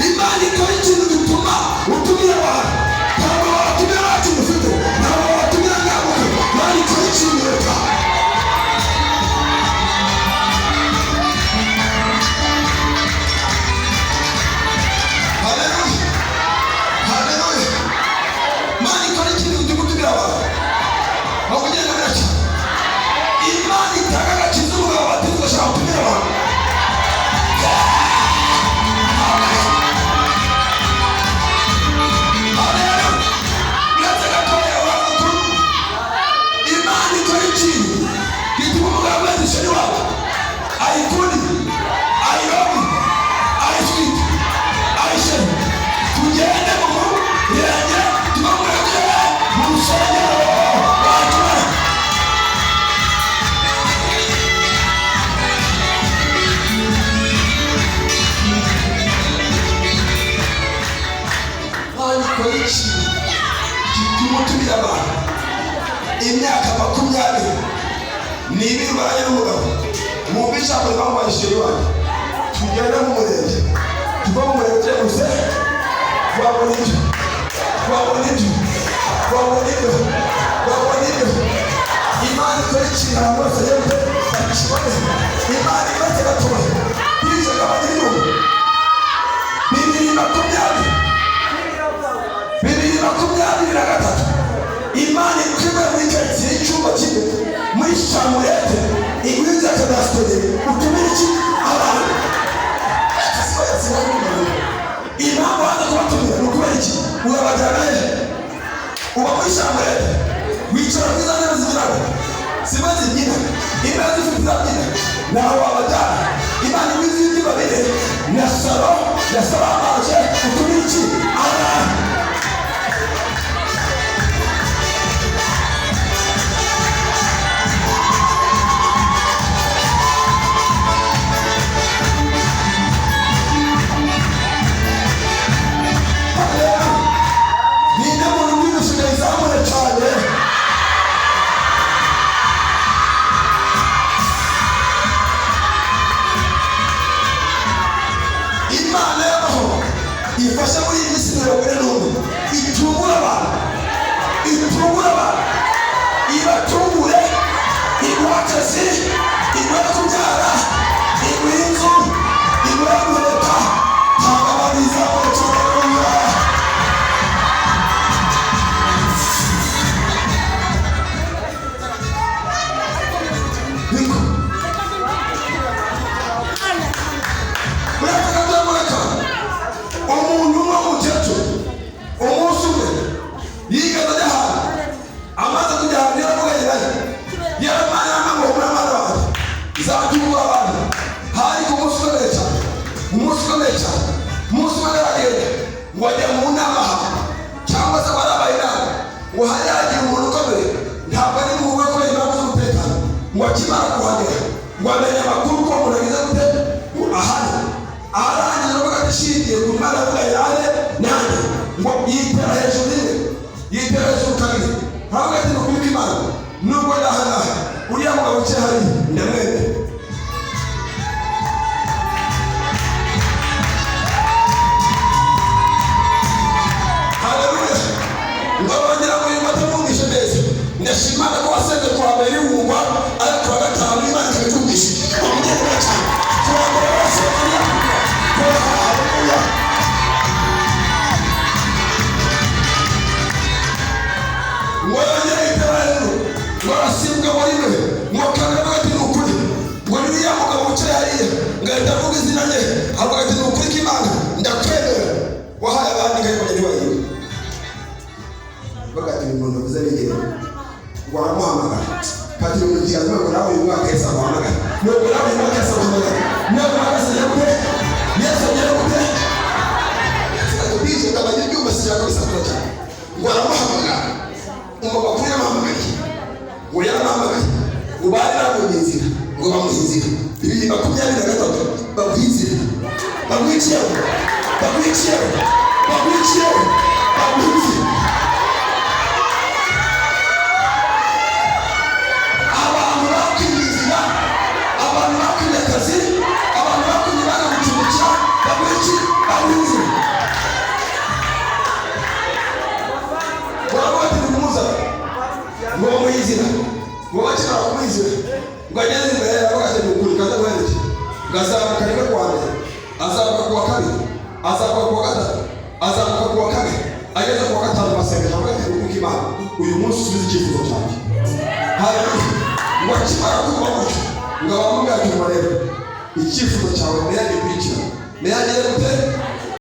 Imani ikora ikintu gituma utumira abantu. Ntabwo watumira wacu dufite, ntabwo watumira ngabuke. Imani ikora ikintu reka. Haleluya, haleluya. Imani ikora ikintu gituma utumira abantu. Bakugenda biracya. Imani itanga agakiza umugabo batizwe ashaka gutumira abantu. Imyaka 20 nibi baranye n'umugabo mubisha ko bamwashije iwanjye tugenda mu murenge tuva mu murenge gusa wabonije Imani kuri kintu rwose yemwe bakishobora Imani maze gatoya bize kabadiyo 2023 Imani kimwe muri kati cyumba kimwe muri Shamurete igwiza kadastode utumiki abantu Imani wanda kubatumira nukubera iki urabajyanaje uba muri Shamurete wicara kwiza neza zigiraho simaze nyina imaze zifite naho wabajyana Imani wizindi babire na saro ya salamaje utumiki abantu ifasha muri iyi si n'abagore n'ubu itungura abantu ibatungure iguha akazi iguha kubyara iguha inzu iguha kureka ntabwo abariza bacuruza niko umuntu w'umukecuru umunsi umwe yigaza ajya ahantu amaze kujya ahantu yaramugayirayo yaramanyama ngo umwana wawe izatungura abantu hari ku munsi ukomeye cyane umunsi umwe aragenda ngo ajya mu nama cyangwa se barabaye inama ngo hari hagira umuntu ukomeye ntabwo ari mu bwoko bw'impamvu z'umutekano ngo akimara kuhagera ngo amenye amakuru ko umuntu agize gute ahari aharangiza no bagashingiye ku mwana w'ayane nane ngo yitera hejuru kabiri ntabwo ati no kubika Imana nubwo ndahangaha uriya mugabo cye hari ndamwete haleluya ngabongera ngo yumva tumvishe neza ndashimana ko wasenze kwa mbere wumva ariko bagatanga Imana ikatumvisha umugenda cyane kwa mbere wasenze haleluya ngwongera iterano ngwarasimbuka muri mwe mwakanga ati nukuri ngo niya mugabo ucaye hariya ngahita avuga izina rye avuga ati nukuri k'Imana ndakwemera wahaye abandi ngayo kujya nibayiwe bagati umuntu bize nigera ngo aramuhamagara kati umuntu kiyaza ngo nawe uyu mwaka yesa guhamagara nubwo nawe uyu mwaka yesa guhamagara nubwo nawe Yesu yari gute bize kabaye ibyuma sijako bisakura cyane ngo aramuhamagara umugabo kuri yamuhamagaye ngo yaramuhamagaye ngo bari bamuhinzira ngo bamuhinzira 2023 bamuhinzira bamwiciyeho abantu ngo bakimara kumwizera ngo ageze imbere yabo ageze ukuri kandi abahereje ngazamuka rimwe kuwa mbere azamuka kuwa kabiri azamuka kuwa gatatu azamuka kuwa kane ageze kuwa gatanu basenga hamwe n'uko Imana uyu munsi usubiza icyifuzo cyanjye. Haleluya. Ngo akimara kuba gutyo ngo abamubwira ati rero icyifuzo cyawe meya gikurikira meya gere gute